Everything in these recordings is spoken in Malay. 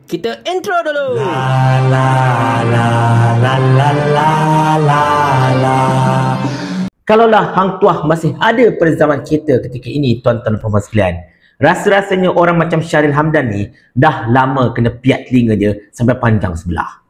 Kita intro dulu. La la la la la la la la. Kalaulah Hang Tuah masih ada pada zaman kita ketika ini, tuan-tuan dan puan-puan sekalian, rasa-rasanya orang macam Syahril Hamdan ni dah lama kena piat telinga dia sampai panjang sebelah.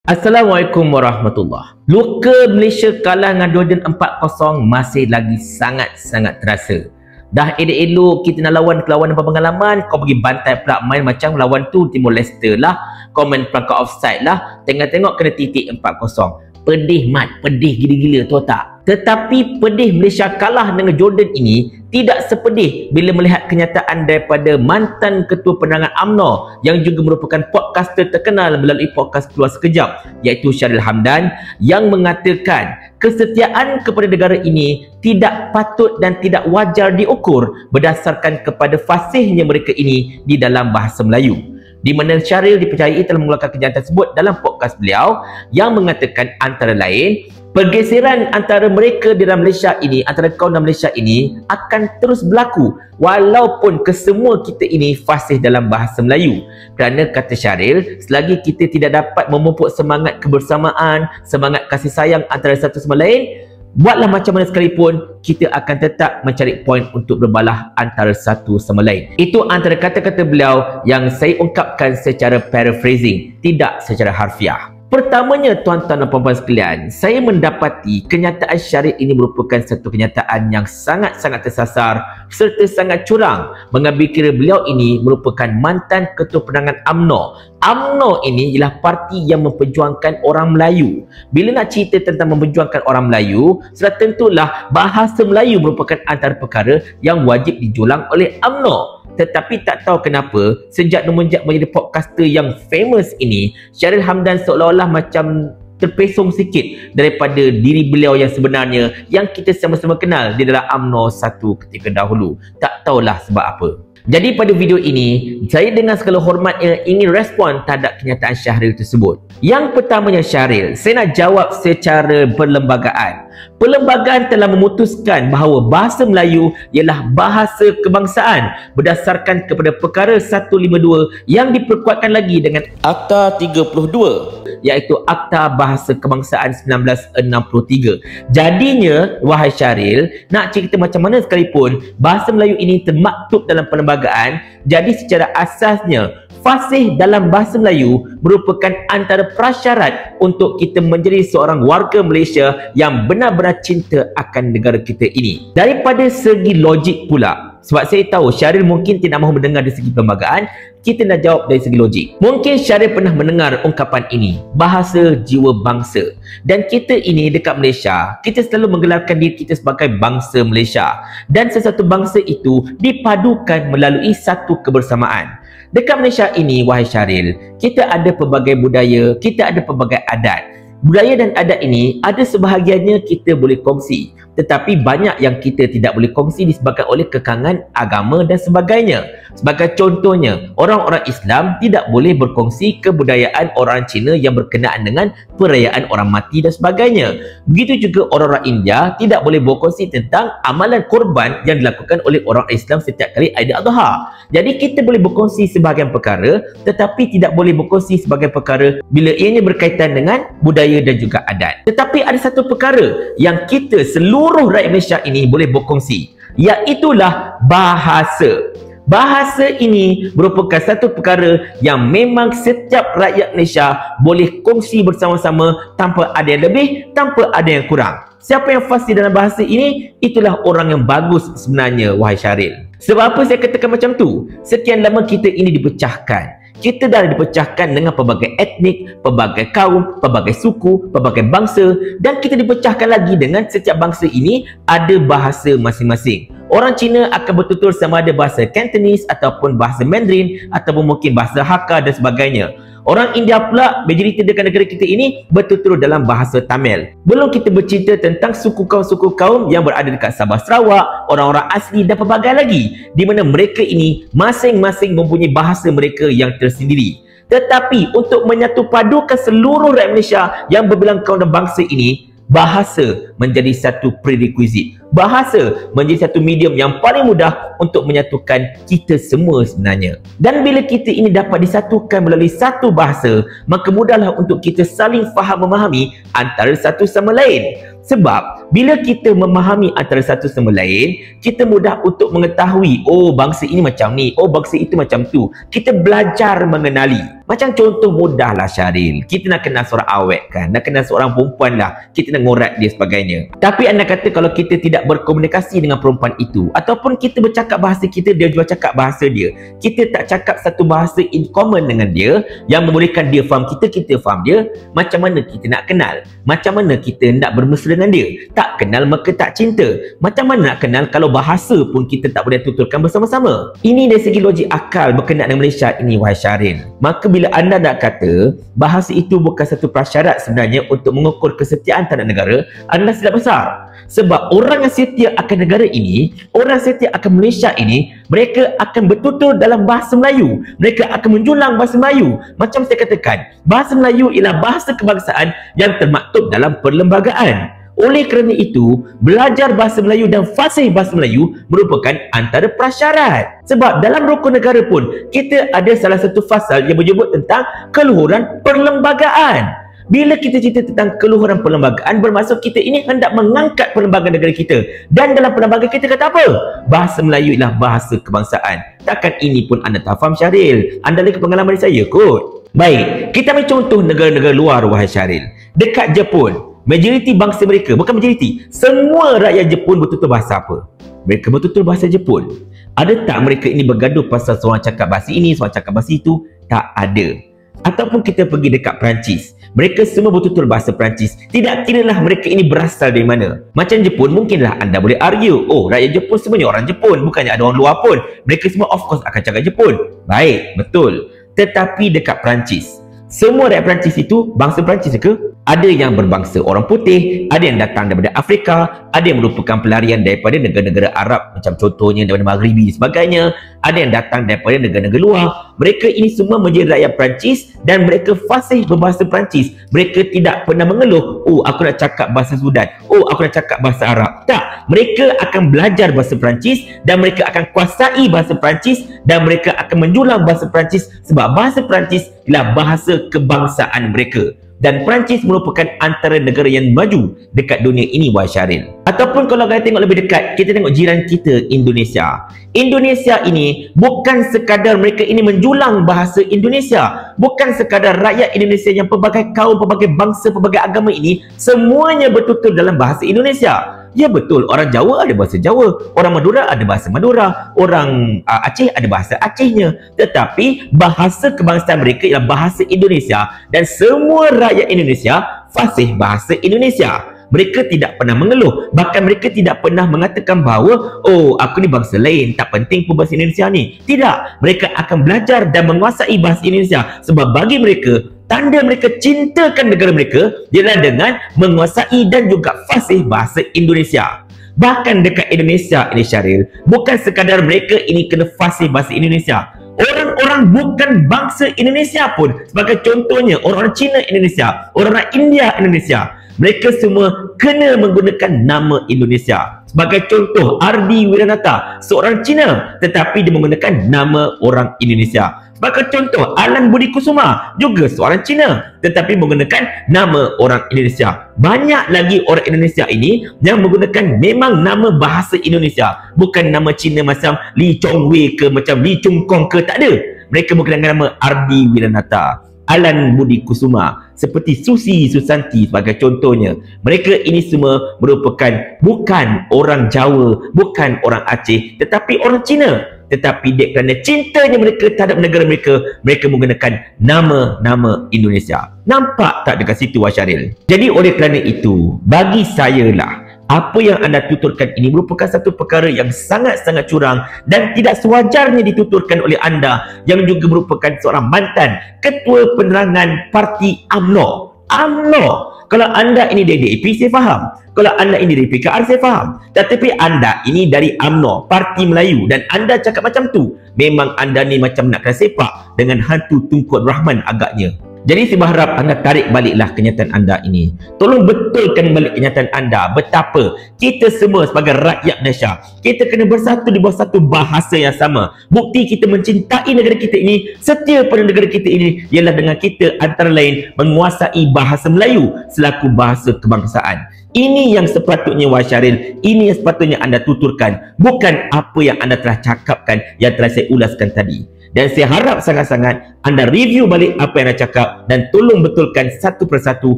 Assalamualaikum warahmatullahi. Luka Malaysia kalah dengan Jordan 4-0 masih lagi sangat-sangat terasa. Dah elok-elok kita nak lawan kelawan tanpa pengalaman, kau pergi bantai pula main macam lawan tu Timor Leste lah, komen pelanggar offside lah, tengok-tengok kena titik 4-0. Pedih mat, pedih gila-gila, tahu tak? Tetapi pedih Malaysia kalah dengan Jordan ini tidak sepedih bila melihat kenyataan daripada mantan Ketua Penerangan UMNO yang juga merupakan podcaster terkenal melalui podcast Keluar Sekejap, iaitu Syahril Hamdan, yang mengatakan kesetiaan kepada negara ini tidak patut dan tidak wajar diukur berdasarkan kepada fasihnya mereka ini di dalam bahasa Melayu. Di mana Syahril dipercayai telah mengeluarkan kenyataan tersebut dalam podcast beliau yang mengatakan antara lain, pergeseran antara mereka di dalam Malaysia ini, antara kaum dalam Malaysia ini akan terus berlaku walaupun kesemua kita ini fasih dalam bahasa Melayu. Kerana kata Syahril, selagi kita tidak dapat memupuk semangat kebersamaan, semangat kasih sayang antara satu sama lain, buatlah macam mana sekalipun, kita akan tetap mencari poin untuk berbalah antara satu sama lain. Itu antara kata-kata beliau yang saya ungkapkan secara paraphrasing, tidak secara harfiah. Pertamanya, tuan-tuan dan puan-puan sekalian, saya mendapati kenyataan Syahril ini merupakan satu kenyataan yang sangat-sangat tersasar serta sangat curang, mengambil kira beliau ini merupakan mantan Ketua Penerangan UMNO. UMNO ini ialah parti yang memperjuangkan orang Melayu. Bila nak cerita tentang memperjuangkan orang Melayu, sudah tentulah bahasa Melayu merupakan antara perkara yang wajib dijulang oleh UMNO. Tetapi tak tahu kenapa, sejak semenjak menjadi podcaster yang famous ini, Syahril Hamdan seolah-olah macam terpesong sikit daripada diri beliau yang sebenarnya, yang kita sama-sama kenal di dalam UMNO satu ketika dahulu. Tak tahulah sebab apa. Jadi pada video ini, saya dengan segala hormatnya ingin respon terhadap kenyataan Syahril tersebut. Yang pertamanya Syahril, saya nak jawab secara perlembagaan. Perlembagaan telah memutuskan bahawa bahasa Melayu ialah bahasa kebangsaan berdasarkan kepada perkara 152 yang diperkuatkan lagi dengan Akta 32, iaitu Akta Bahasa Kebangsaan 1963. Jadinya, wahai Syahril, nak cerita macam mana sekalipun, bahasa Melayu ini termaktub dalam perlembagaan. Jadi secara asasnya, fasih dalam bahasa Melayu merupakan antara prasyarat untuk kita menjadi seorang warga Malaysia yang benar-benar cinta akan negara kita ini. Daripada segi logik pula, sebab saya tahu Syahril mungkin tidak mahu mendengar dari segi perlembagaan, kita nak jawab dari segi logik. Mungkin Syahril pernah mendengar ungkapan ini, bahasa jiwa bangsa. Dan kita ini dekat Malaysia, kita selalu menggelarkan diri kita sebagai bangsa Malaysia. Dan sesuatu bangsa itu dipadukan melalui satu kebersamaan. Dekat Malaysia ini, wahai Syahril, kita ada pelbagai budaya, kita ada pelbagai adat. Budaya dan adat ini ada sebahagiannya kita boleh kongsi, tetapi banyak yang kita tidak boleh kongsi disebabkan oleh kekangan agama dan sebagainya. Sebagai contohnya, orang-orang Islam tidak boleh berkongsi kebudayaan orang Cina yang berkenaan dengan perayaan orang mati dan sebagainya. Begitu juga orang-orang India tidak boleh berkongsi tentang amalan korban yang dilakukan oleh orang Islam setiap kali Ailadha. Jadi kita boleh berkongsi sebahagian perkara, tetapi tidak boleh berkongsi sebahagian perkara bila ianya berkaitan dengan budaya dan juga adat. Tetapi ada satu perkara yang kita seluruh rakyat Malaysia ini boleh berkongsi, iaitulah bahasa. Bahasa ini merupakan satu perkara yang memang setiap rakyat Malaysia boleh kongsi bersama-sama tanpa ada yang lebih, tanpa ada yang kurang. Siapa yang fasih dalam bahasa ini, itulah orang yang bagus sebenarnya, wahai Syahril. Sebab apa saya katakan macam tu? Sekian lama kita ini dipecahkan. Kita dah dipecahkan dengan pelbagai etnik, pelbagai kaum, pelbagai suku, pelbagai bangsa, dan kita dipecahkan lagi dengan setiap bangsa ini ada bahasa masing-masing. Orang Cina akan bertutur sama ada bahasa Cantonese ataupun bahasa Mandarin ataupun mungkin bahasa Hakka dan sebagainya. Orang India pula, majoriti dekat negara kita ini bertutur dalam bahasa Tamil. Belum kita bercerita tentang suku kaum yang berada dekat Sabah Sarawak, orang-orang asli dan pelbagai lagi, di mana mereka ini masing-masing mempunyai bahasa mereka yang tersendiri. Tetapi untuk menyatu padukan seluruh rakyat Malaysia yang berbilang kaum dan bangsa ini, bahasa menjadi satu prerequisite. Bahasa menjadi satu medium yang paling mudah untuk menyatukan kita semua sebenarnya. Dan bila kita ini dapat disatukan melalui satu bahasa, maka mudahlah untuk kita saling faham memahami antara satu sama lain. Sebab bila kita memahami antara satu sama lain, kita mudah untuk mengetahui, oh bangsa ini macam ni, oh bangsa itu macam tu. Kita belajar mengenali. Macam contoh mudahlah Syaril, kita nak kenal seorang awet kan, nak kenal seorang perempuan lah, kita nak ngorat dia sebagainya. Tapi anda kata kalau kita tidak berkomunikasi dengan perempuan itu, ataupun kita bercakap bahasa kita, dia juga cakap bahasa dia, kita tak cakap satu bahasa in common dengan dia yang membolehkan dia faham kita, kita faham dia, macam mana kita nak kenal? Macam mana kita nak bermesra dengan dia? Tak kenal maka tak cinta. Macam mana nak kenal kalau bahasa pun kita tak boleh tuturkan bersama-sama? Ini dari segi logik akal berkenaan dengan Malaysia ini, wahai Syaril. Maka bila anda nak kata bahasa itu bukan satu prasyarat sebenarnya untuk mengukur kesetiaan terhadap negara, anda silap besar. Sebab orang yang setia akan negara ini, orang setia akan Malaysia ini, mereka akan bertutur dalam bahasa Melayu. Mereka akan menjulang bahasa Melayu. Macam saya katakan, bahasa Melayu ialah bahasa kebangsaan yang termaktub dalam perlembagaan. Oleh kerana itu, belajar bahasa Melayu dan fasih bahasa Melayu merupakan antara prasyarat. Sebab dalam rukun negara pun, kita ada salah satu fasal yang menyebut tentang keluhuran perlembagaan. Bila kita cerita tentang keluhuran perlembagaan, bermaksud kita ini hendak mengangkat perlembagaan negara kita. Dan dalam perlembagaan kita kata apa? Bahasa Melayu ialah bahasa kebangsaan. Takkan ini pun anda tak faham Syaril? Anda lagi pengalaman dari saya kot. Baik, kita ambil contoh negara-negara luar, wahai Syaril. Dekat Jepun, majoriti bangsa mereka, bukan majoriti, semua rakyat Jepun bertutur bahasa apa? Mereka bertutur bahasa Jepun. Ada tak mereka ini bergaduh pasal seorang cakap bahasa ini, seorang cakap bahasa itu? Tak ada. Ataupun kita pergi dekat Perancis, mereka semua bertutur bahasa Perancis. Tidak kiralah mereka ini berasal dari mana. Macam Jepun, mungkinlah anda boleh argue, oh rakyat Jepun semuanya orang Jepun, bukannya ada orang luar pun. Mereka semua of course akan cakap Jepun. Baik, betul. Tetapi dekat Perancis, semua rakyat Perancis itu bangsa Perancis ke? Ada yang berbangsa orang putih, ada yang datang daripada Afrika, ada yang merupakan pelarian daripada negara-negara Arab, macam contohnya daripada Maghribi dan sebagainya, ada yang datang daripada negara-negara luar. Mereka ini semua menjadi rakyat Perancis dan mereka fasih berbahasa Perancis. Mereka tidak pernah mengeluh, oh aku nak cakap bahasa Sudan, oh aku nak cakap bahasa Arab. Tak, mereka akan belajar bahasa Perancis dan mereka akan kuasai bahasa Perancis dan mereka akan menjulang bahasa Perancis sebab bahasa Perancis ialah bahasa kebangsaan mereka. Dan Perancis merupakan antara negara yang maju dekat dunia ini, wahai Syaril. Ataupun kalau kita tengok lebih dekat, kita tengok jiran kita Indonesia. Indonesia ini bukan sekadar mereka ini menjulang bahasa Indonesia, bukan sekadar rakyat Indonesia yang pelbagai kaum, pelbagai bangsa, pelbagai agama ini semuanya bertutur dalam bahasa Indonesia. Ya betul, orang Jawa ada bahasa Jawa, orang Madura ada bahasa Madura, orang Aceh ada bahasa Acehnya. Tetapi bahasa kebangsaan mereka ialah bahasa Indonesia dan semua rakyat Indonesia fasih bahasa Indonesia. Mereka tidak pernah mengeluh, bahkan mereka tidak pernah mengatakan bahawa oh aku ni bangsa lain, tak penting pun bahasa Indonesia ni. Tidak, mereka akan belajar dan menguasai bahasa Indonesia sebab bagi mereka, tanda mereka cintakan negara mereka ialah dengan menguasai dan juga fasih bahasa Indonesia. Bahkan dekat Indonesia ini Syaril, bukan sekadar mereka ini kena fasih bahasa Indonesia. Orang-orang bukan bangsa Indonesia pun, sebagai contohnya orang Cina Indonesia, orang India Indonesia, mereka semua kena menggunakan nama Indonesia. Sebagai contoh, Ardi Wiranata, seorang Cina tetapi dia menggunakan nama orang Indonesia. Sebagai contoh, Alan Budi Kusuma, juga seorang Cina tetapi menggunakan nama orang Indonesia. Banyak lagi orang Indonesia ini yang menggunakan memang nama bahasa Indonesia, bukan nama Cina macam Lee Chong Wei ke macam Lee Chung Kong ke, tak ada. Mereka menggunakan nama Ardi Wiranata, Alan Budi Kusuma, seperti Susi Susanti sebagai contohnya. Mereka ini semua merupakan bukan orang Jawa, bukan orang Aceh, tetapi orang Cina. Tetapi dia kerana cintanya mereka terhadap negara mereka, mereka menggunakan nama-nama Indonesia. Nampak tak dekat situ, Syaril? Jadi oleh kerana itu, bagi saya lah, apa yang anda tuturkan ini merupakan satu perkara yang sangat-sangat curang dan tidak sewajarnya dituturkan oleh anda yang juga merupakan seorang mantan Ketua Penerangan Parti UMNO. UMNO. Kalau anda ini dari DAP, saya faham. Kalau anda ini dari PKR, saya faham. Tetapi anda ini dari UMNO, Parti Melayu, dan anda cakap macam tu, memang anda ni macam nak kena sepak dengan hantu Tunku Abdul Rahman agaknya. Jadi saya berharap anda tarik baliklah kenyataan anda ini. Tolong betulkan balik kenyataan anda betapa kita semua sebagai rakyat Malaysia, kita kena bersatu di bawah satu bahasa yang sama. Bukti kita mencintai negara kita ini, setia pada negara kita ini, ialah dengan kita antara lain menguasai bahasa Melayu selaku bahasa kebangsaan. Ini yang sepatutnya Wahai Syaril, ini yang sepatutnya anda tuturkan, bukan apa yang anda telah cakapkan, yang telah saya ulaskan tadi. Dan saya harap sangat-sangat anda review balik apa yang anda cakap dan tolong betulkan satu persatu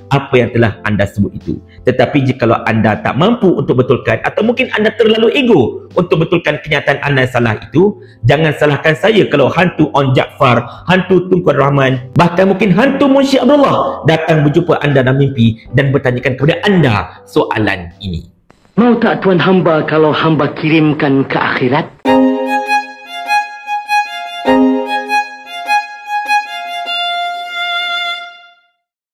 apa yang telah anda sebut itu. Tetapi jikalau anda tak mampu untuk betulkan, atau mungkin anda terlalu ego untuk betulkan kenyataan anda yang salah itu, jangan salahkan saya kalau hantu On Jaafar, hantu Tunku Rahman, bahkan mungkin hantu Munshi Abdullah datang berjumpa anda dalam mimpi dan bertanyakan kepada anda soalan ini. Mau tak tuan hamba kalau hamba kirimkan ke akhirat?